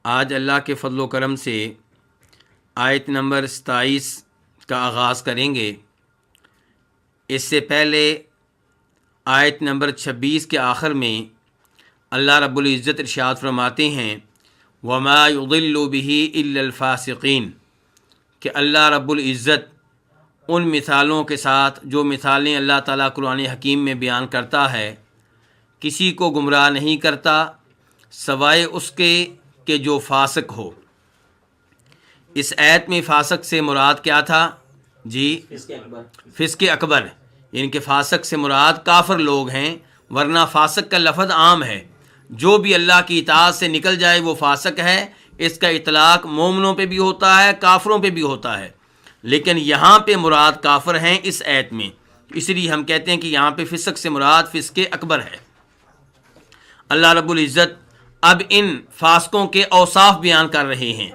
آج اللہ کے فضل و کرم سے آیت نمبر 27 کا آغاز کریں گے۔ اس سے پہلے آیت نمبر 26 کے آخر میں اللہ رب العزت ارشاد فرماتے ہیں وَمَا يُضِلُّ بِهِ إِلَّا الْفَاسِقِينَ، کہ اللہ رب العزت ان مثالوں کے ساتھ جو مثالیں اللہ تعالیٰ قرآن حکیم میں بیان کرتا ہے کسی کو گمراہ نہیں کرتا سوائے اس کے کہ جو فاسق ہو۔ اس آیت میں فاسق سے مراد کیا تھا؟ جی فسق اکبر، یعنی کہ فاسق سے مراد کافر لوگ ہیں، ورنہ فاسق کا لفظ عام ہے، جو بھی اللہ کی اطاعت سے نکل جائے وہ فاسق ہے۔ اس کا اطلاق مومنوں پہ بھی ہوتا ہے، کافروں پہ بھی ہوتا ہے، لیکن یہاں پہ مراد کافر ہیں اس آیت میں، اس لیے ہم کہتے ہیں کہ یہاں پہ فسق سے مراد فسق اکبر ہے۔ اللہ رب العزت اب ان فاسقوں کے اوصاف بیان کر رہے ہیں،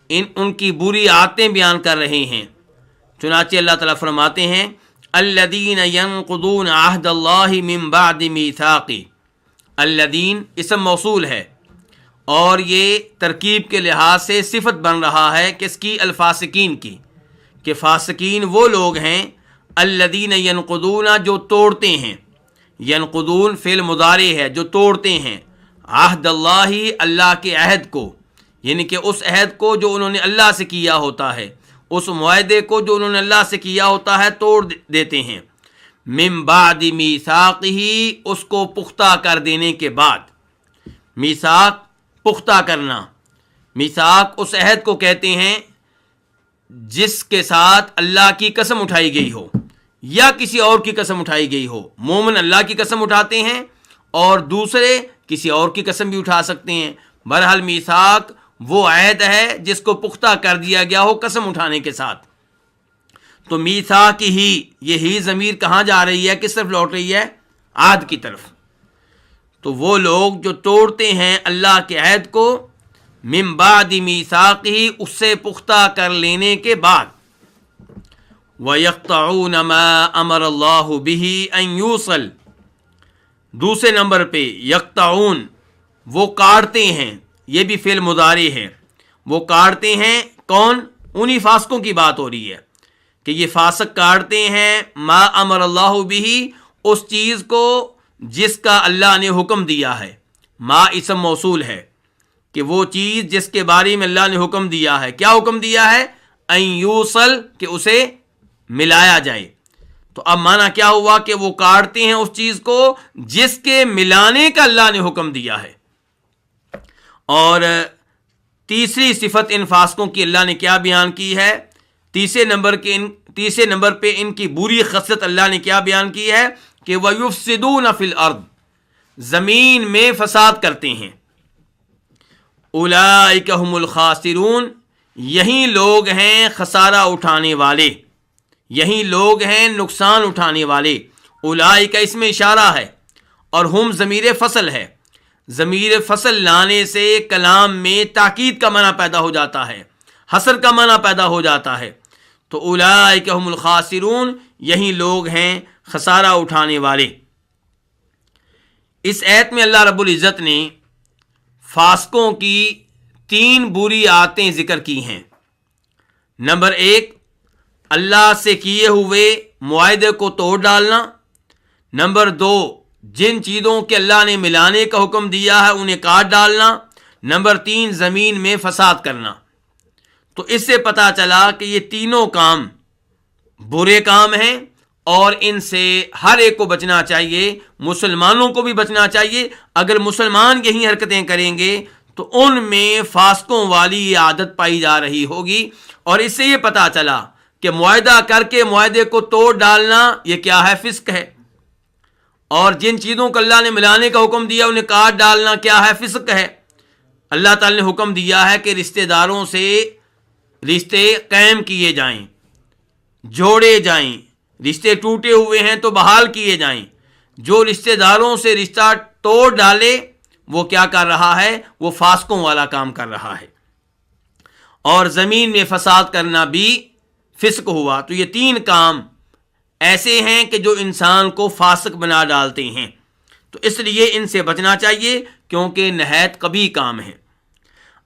ان کی بری عادتیں بیان کر رہے ہیں۔ چنانچہ اللہ تعالیٰ فرماتے ہیں الذین ینقضون عہد اللہ من بعد میثاقہ۔ الذین اسم موصول ہے اور یہ ترکیب کے لحاظ سے صفت بن رہا ہے کس کی؟ الفاسقین کی، کہ فاسقین وہ لوگ ہیں الذین ینقضون جو توڑتے ہیں، ینقضون فعل مضارع ہے جو توڑتے ہیں، عہد اللہ اللہ کے عہد کو، یعنی کہ اس عہد کو جو انہوں نے اللہ سے کیا ہوتا ہے، اس معاہدے کو جو انہوں نے اللہ سے کیا ہوتا ہے توڑ دیتے ہیں۔ من بعد میثاقہ، اس کو پختہ کر دینے کے بعد۔ میثاق پختہ کرنا، میثاق اس عہد کو کہتے ہیں جس کے ساتھ اللہ کی قسم اٹھائی گئی ہو یا کسی اور کی قسم اٹھائی گئی ہو۔ مومن اللہ کی قسم اٹھاتے ہیں اور دوسرے کسی اور کی قسم بھی اٹھا سکتے ہیں۔ بہرحال میثاق وہ عہد ہے جس کو پختہ کر دیا گیا ہو قسم اٹھانے کے ساتھ۔ تو میثاق ہی ضمیر کہاں جا رہی ہے، کس طرف لوٹ رہی ہے؟ عہد کی طرف۔ تو وہ لوگ جو توڑتے ہیں اللہ کے عہد کو من بعد میثاقہ، اس سے پختہ کر لینے کے بعد، وَيَقْطَعُونَ مَا أَمَرَ اللَّهُ بِهِ أَن يُوصَلَ۔ دوسرے نمبر پہ یقطعون، وہ کاٹتے ہیں، یہ بھی فعل مضارع ہے، وہ کاٹتے ہیں۔ کون؟ انہی فاسقوں کی بات ہو رہی ہے کہ یہ فاسق کاٹتے ہیں ما امر اللہ بہ، اس چیز کو جس کا اللہ نے حکم دیا ہے۔ ما اسم موصول ہے کہ وہ چیز جس کے بارے میں اللہ نے حکم دیا ہے۔ کیا حکم دیا ہے؟ ان یوصل، کہ اسے ملایا جائے۔ تو اب معنی کیا ہوا کہ وہ کاٹتے ہیں اس چیز کو جس کے ملانے کا اللہ نے حکم دیا ہے۔ اور تیسری صفت ان فاسقوں کی اللہ نے کیا بیان کی ہے؟ تیسرے نمبر پہ ان کی بری خصلت اللہ نے کیا بیان کی ہے کہ وَيُفْسِدُونَ فِي الْأَرْضِ، زمین میں فساد کرتے ہیں۔ اولئک ھم الخاسرون، یہی لوگ ہیں خسارہ اٹھانے والے، یہی لوگ ہیں نقصان اٹھانے والے۔ اولئک اس میں اشارہ ہے اور ہم ضمیر فصل ہے۔ ضمیر فصل لانے سے کلام میں تاکید کا معنی پیدا ہو جاتا ہے، حصر کا معنی پیدا ہو جاتا ہے۔ تو اولئک ھم الخاسرون، یہی لوگ ہیں خسارہ اٹھانے والے۔ اس آیت میں اللہ رب العزت نے فاسقوں کی 3 بری عادتیں ذکر کی ہیں۔ نمبر 1، اللہ سے کیے ہوئے معاہدے کو توڑ ڈالنا۔ نمبر 2، جن چیزوں کے اللہ نے ملانے کا حکم دیا ہے انہیں کاٹ ڈالنا۔ نمبر 3، زمین میں فساد کرنا۔ تو اس سے پتہ چلا کہ یہ تینوں کام برے کام ہیں اور ان سے ہر ایک کو بچنا چاہیے، مسلمانوں کو بھی بچنا چاہیے۔ اگر مسلمان یہی حرکتیں کریں گے تو ان میں فاسقوں والی یہ عادت پائی جا رہی ہوگی۔ اور اس سے یہ پتہ چلا کہ معاہدہ کر کے معاہدے کو توڑ ڈالنا یہ کیا ہے؟ فسق ہے۔ اور جن چیزوں کو اللہ نے ملانے کا حکم دیا انہیں کاٹ ڈالنا کیا ہے؟ فسق ہے۔ اللہ تعالی نے حکم دیا ہے کہ رشتہ داروں سے رشتے قائم کیے جائیں، جوڑے جائیں، رشتے ٹوٹے ہوئے ہیں تو بحال کیے جائیں۔ جو رشتہ داروں سے رشتہ توڑ ڈالے وہ کیا کر رہا ہے؟ وہ فاسقوں والا کام کر رہا ہے۔ اور زمین میں فساد کرنا بھی فسق ہوا۔ تو یہ 3 کام ایسے ہیں کہ جو انسان کو فاسق بنا ڈالتے ہیں، تو اس لیے ان سے بچنا چاہیے کیونکہ نہایت قبیح کام ہے۔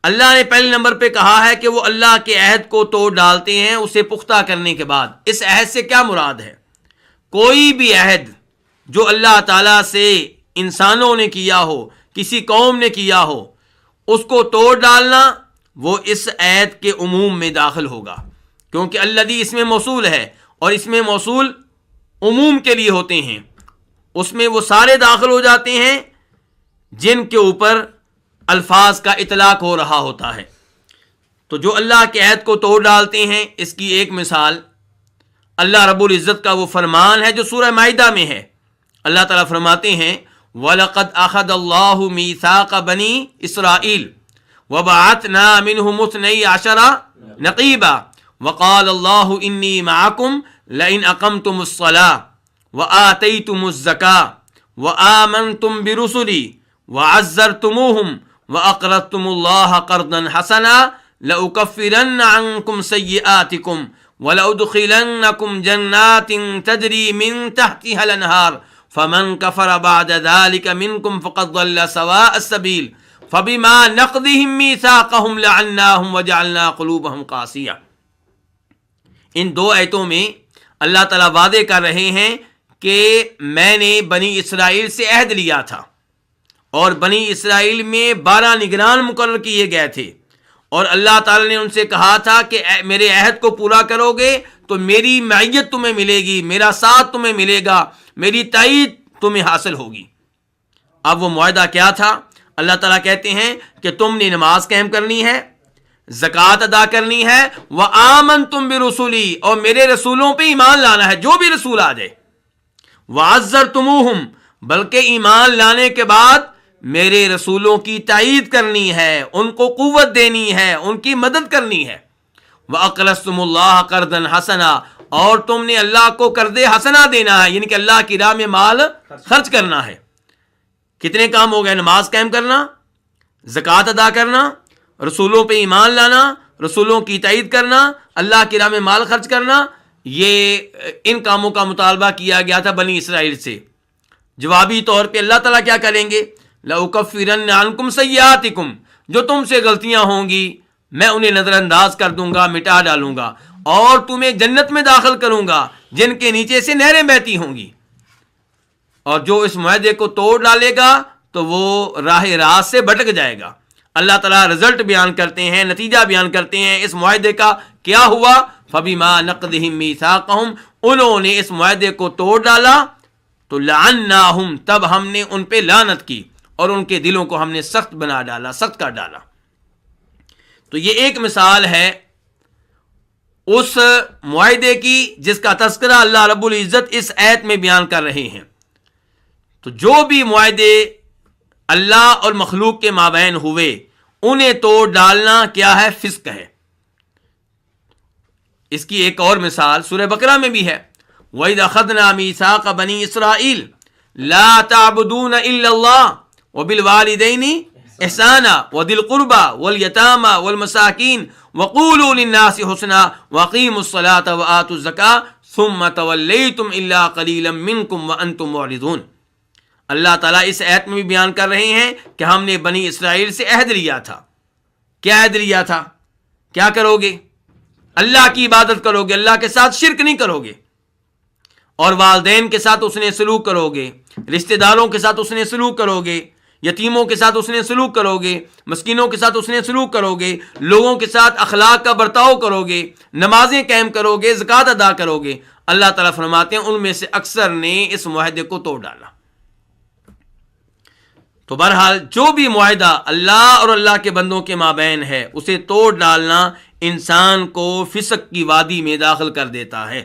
اللہ نے پہلے نمبر پہ کہا ہے کہ وہ اللہ کے عہد کو توڑ ڈالتے ہیں اسے پختہ کرنے کے بعد۔ اس عہد سے کیا مراد ہے؟ کوئی بھی عہد جو اللہ تعالیٰ سے انسانوں نے کیا ہو، کسی قوم نے کیا ہو، اس کو توڑ ڈالنا وہ اس عہد کے عموم میں داخل ہوگا، کیونکہ الذی اس میں موصول ہے اور اس میں موصول عموم کے لیے ہوتے ہیں، اس میں وہ سارے داخل ہو جاتے ہیں جن کے اوپر الفاظ کا اطلاق ہو رہا ہوتا ہے۔ تو جو اللہ کے عہد کو توڑ ڈالتے ہیں، اس کی ایک مثال اللہ رب العزت کا وہ فرمان ہے جو سورہ مائدہ میں ہے۔ اللہ تعالیٰ فرماتے ہیں وَلَقَدْ أَخَذَ اللَّهُ مِيثَاقَ بَنِي إِسْرَائِيلَ وَبَعَثْنَا مِنْهُمُ اثْنَيْ عَشَرَ نَقِيبًا وَقَالَ اللَّهُ إِنِّي مَعَكُمْ لَئِنْ أَقَمْتُمُ الصَّلَاةَ وَآتَيْتُمُ الزَّكَاةَ وَآمَنْتُمْ بِرُسُلِي وَعَزَّرْتُمُوهُمْ وَأَقْرَضْتُمُ اللَّهَ قَرْضًا حَسَنًا لَأُكَفِّرَنَّ عَنْكُمْ سَيِّئَاتِكُمْ وَلَأُدْخِلَنَّكُمْ جَنَّاتٍ تَجْرِي مِنْ تَحْتِهَا الْأَنْهَارُ فَمَنْ كَفَرَ بَعْدَ ذَلِكَ مِنْكُمْ فَقَدْ ضَلَّ سَوَاءَ السَّبِيلِ فَبِمَا نَقْضِهِمْ مِيثَاقَهُمْ لَعَنَّاهُمْ وَجَعَلْنَا قُلُوبَهُمْ قَاسِيَةً۔ ان دو آیتوں میں اللہ تعالیٰ وعدے کر رہے ہیں کہ میں نے بنی اسرائیل سے عہد لیا تھا، اور بنی اسرائیل میں 12 نگران مقرر کیے گئے تھے، اور اللہ تعالیٰ نے ان سے کہا تھا کہ میرے عہد کو پورا کرو گے تو میری معیت تمہیں ملے گی، میرا ساتھ تمہیں ملے گا، میری تائید تمہیں حاصل ہوگی۔ اب وہ معاہدہ کیا تھا؟ اللہ تعالیٰ کہتے ہیں کہ تم نے نماز قائم کرنی ہے، زکوٰۃ ادا کرنی ہے، وَآمَنْتُمْ بِرُسُلِي اور میرے رسولوں پہ ایمان لانا ہے، جو بھی رسول آ جائے، وَعَزَّرْتُمُوهُمْ بلکہ ایمان لانے کے بعد میرے رسولوں کی تائید کرنی ہے، ان کو قوت دینی ہے، ان کی مدد کرنی ہے۔ وَأَقْرَضْتُمُ اللَّهَ قَرْضًا حَسَنًا اور تم نے اللہ کو قرض حسنہ دینا ہے، یعنی کہ اللہ کی راہ میں مال خرچ کرنا ہے۔ کتنے کام ہو گئے؟ نماز قائم کرنا، زکوٰۃ ادا کرنا، رسولوں پہ ایمان لانا، رسولوں کی تائید کرنا، اللہ کی راہ میں مال خرچ کرنا، یہ ان کاموں کا مطالبہ کیا گیا تھا بنی اسرائیل سے۔ جوابی طور پہ اللہ تعالیٰ کیا کریں گے؟ لَأُكَفِّرَنَّ عَنْكُمْ سَيِّئَاتِكُمْ جو تم سے غلطیاں ہوں گی میں انہیں نظر انداز کر دوں گا، مٹا ڈالوں گا، اور تمہیں جنت میں داخل کروں گا جن کے نیچے سے نہریں بہتی ہوں گی۔ اور جو اس معاہدے کو توڑ ڈالے گا تو وہ راہ راست سے بھٹک جائے گا۔ اللہ تعالیٰ رزلٹ بیان کرتے ہیں، نتیجہ بیان کرتے ہیں اس معاہدے کا کیا ہوا۔ فَبِمَا نَقْضِهِمْ مِيثَاقَهُمْ انہوں نے اس معاہدے کو توڑ ڈالا تو لعناہم تب ہم نے ان پہ لعنت کی اور ان کے دلوں کو ہم نے سخت بنا ڈالا، سخت کر ڈالا۔ تو یہ ایک مثال ہے اس معاہدے کی جس کا تذکرہ اللہ رب العزت اس آیت میں بیان کر رہے ہیں۔ تو جو بھی معاہدے اللہ اور مخلوق کے مابین ہوئے انہیں توڑ ڈالنا کیا ہے؟ فسق ہے۔ اس کی ایک اور مثال سورہ بقرہ میں بھی ہے، وَإِذْ أَخَذْنَا مِيثَاقَ بَنِي إِسْرَائِيلَ لَا تَعْبُدُونَ إِلَّا اللَّهَ وَبِالْوَالِدَيْنِ إِحْسَانًا وَذِي الْقُرْبَى وَالْيَتَامَى وَالْمَسَاكِينِ وَقُولُوا لِلنَّاسِ حُسْنًا وَأَقِيمُوا الصَّلَاةَ وَآتُوا الزَّكَاةَ ثُمَّ تَوَلَّيْتُمْ إِلَّا قَلِيلًا مِّنكُمْ وَأَنتُمْ مُعْرِضُونَ۔ اللہ تعالیٰ اس آیت میں بھی بیان کر رہے ہیں کہ ہم نے بنی اسرائیل سے عہد لیا تھا۔ کیا عہد لیا تھا؟ کیا کرو گے؟ اللہ کی عبادت کرو گے، اللہ کے ساتھ شرک نہیں کرو گے، اور والدین کے ساتھ اس نے سلوک کرو گے، رشتہ داروں کے ساتھ اس نے سلوک کرو گے، یتیموں کے ساتھ اس نے سلوک کرو گے، مسکینوں کے ساتھ اس نے سلوک کرو گے، لوگوں کے ساتھ اخلاق کا برتاؤ کرو گے، نمازیں قائم کرو گے، زکوٰۃ ادا کرو گے۔ اللہ تعالیٰ فرماتے ہیں ان میں سے اکثر نے اس معاہدے کو توڑ ڈالا۔ تو بہرحال جو بھی معاہدہ اللہ اور اللہ کے بندوں کے مابین ہے اسے توڑ ڈالنا انسان کو فسق کی وادی میں داخل کر دیتا ہے،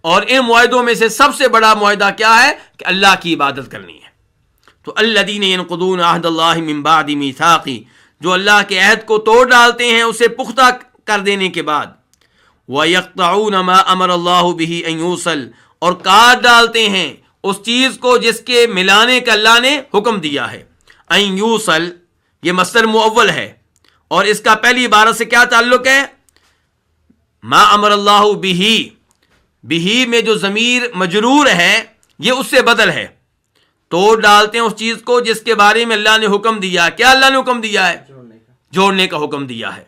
اور ان معاہدوں میں سے سب سے بڑا معاہدہ کیا ہے کہ اللہ کی عبادت کرنی ہے۔ تو الذین ینقضون عہد اللہ من بعد میثاقہ جو اللہ کے عہد کو توڑ ڈالتے ہیں اسے پختہ کر دینے کے بعد، وَيَقْطَعُونَ مَا أَمَرَ اللَّهُ بِهِ أَن يُوصَلَ اور کاٹ ڈالتے ہیں اس چیز کو جس کے ملانے کا اللہ نے حکم دیا ہے۔ ان یوصل یہ مصدر مؤول ہے اور اس کا پہلی عبارت سے کیا تعلق ہے؟ ما امر اللہ بہ میں جو ضمیر مجرور ہے یہ اس سے بدل ہے۔ توڑ ڈالتے ہیں اس چیز کو جس کے بارے میں اللہ نے حکم دیا۔ کیا اللہ نے حکم دیا ہے؟ جوڑنے کا حکم دیا ہے۔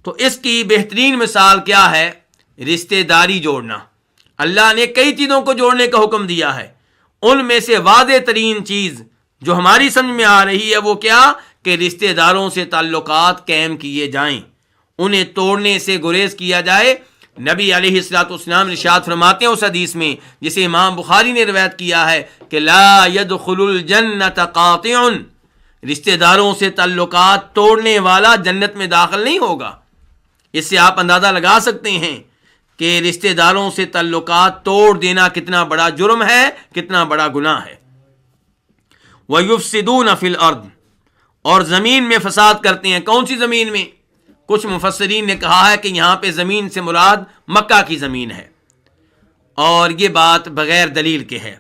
تو اس کی بہترین مثال کیا ہے؟ رشتہ داری جوڑنا۔ اللہ نے کئی چیزوں کو جوڑنے کا حکم دیا ہے، ان میں سے واضح ترین چیز جو ہماری سمجھ میں آ رہی ہے وہ کیا کہ رشتہ داروں سے تعلقات قائم کیے جائیں، انہیں توڑنے سے گریز کیا جائے۔ نبی علیہ الصلوۃ والسلام ارشاد فرماتے ہیں اس حدیث میں جسے امام بخاری نے روایت کیا ہے کہ لا يدخل الجنت قاطع، رشتہ داروں سے تعلقات توڑنے والا جنت میں داخل نہیں ہوگا۔ اس سے آپ اندازہ لگا سکتے ہیں کہ رشتہ داروں سے تعلقات توڑ دینا کتنا بڑا جرم ہے، کتنا بڑا گناہ ہے۔ وَيُفْسِدُونَ فِي الْأَرْضِ، اور زمین میں فساد کرتے ہیں۔ کون سی زمین میں؟ کچھ مفسرین نے کہا ہے کہ یہاں پہ زمین سے مراد مکہ کی زمین ہے، اور یہ بات بغیر دلیل کے ہے۔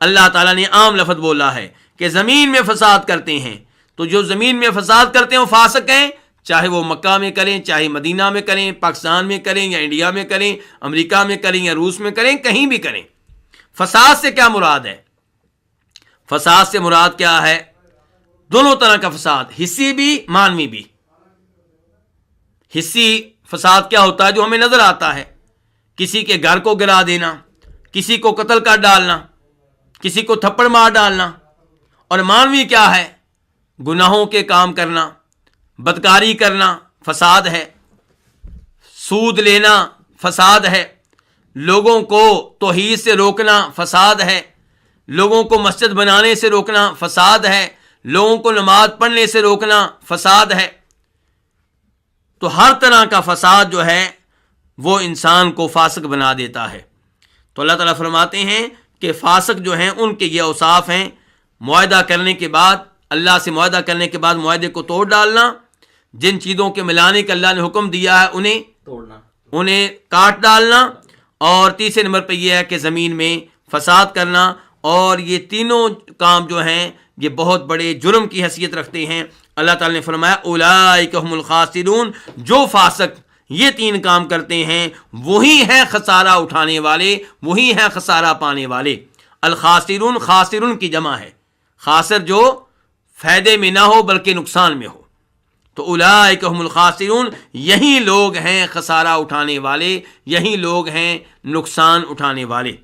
اللہ تعالیٰ نے عام لفظ بولا ہے کہ زمین میں فساد کرتے ہیں، تو جو زمین میں فساد کرتے ہیں وہ فاسق ہیں، چاہے وہ مکہ میں کریں، چاہے مدینہ میں کریں، پاکستان میں کریں یا انڈیا میں کریں، امریکہ میں کریں یا روس میں کریں، کہیں بھی کریں۔ فساد سے کیا مراد ہے؟ فساد سے مراد کیا ہے؟ دونوں طرح کا فساد، حصی بھی مانوی بھی۔ حصی فساد کیا ہوتا ہے؟ جو ہمیں نظر آتا ہے، کسی کے گھر کو گرا دینا، کسی کو قتل کر ڈالنا، کسی کو تھپڑ مار ڈالنا۔ اور مانوی کیا ہے؟ گناہوں کے کام کرنا، بدکاری کرنا فساد ہے، سود لینا فساد ہے، لوگوں کو توحید سے روکنا فساد ہے، لوگوں کو مسجد بنانے سے روکنا فساد ہے، لوگوں کو نماز پڑھنے سے روکنا فساد ہے۔ تو ہر طرح کا فساد جو ہے وہ انسان کو فاسق بنا دیتا ہے۔ تو اللہ تعالیٰ فرماتے ہیں کہ فاسق جو ہیں ان کے یہ اوصاف ہیں، معاہدہ کرنے کے بعد، اللہ سے معاہدہ کرنے کے بعد معاہدے کو توڑ ڈالنا، جن چیزوں کے ملانے کا اللہ نے حکم دیا ہے انہیں توڑنا، انہیں کاٹ ڈالنا، اور تیسرے نمبر پہ یہ ہے کہ زمین میں فساد کرنا۔ اور یہ تینوں کام جو ہیں یہ بہت بڑے جرم کی حیثیت رکھتے ہیں۔ اللہ تعالیٰ نے فرمایا اولئک هم الخاسرون، جو فاسق یہ تین کام کرتے ہیں وہی ہیں خسارہ اٹھانے والے، وہی ہیں خسارہ پانے والے۔ الخاسرون، خاسرون کی جمع ہے، خاسر جو فائدے میں نہ ہو بلکہ نقصان میں ہو۔ تو اولئک هم الخاسرون، یہی لوگ ہیں خسارہ اٹھانے والے، یہی لوگ ہیں نقصان اٹھانے والے۔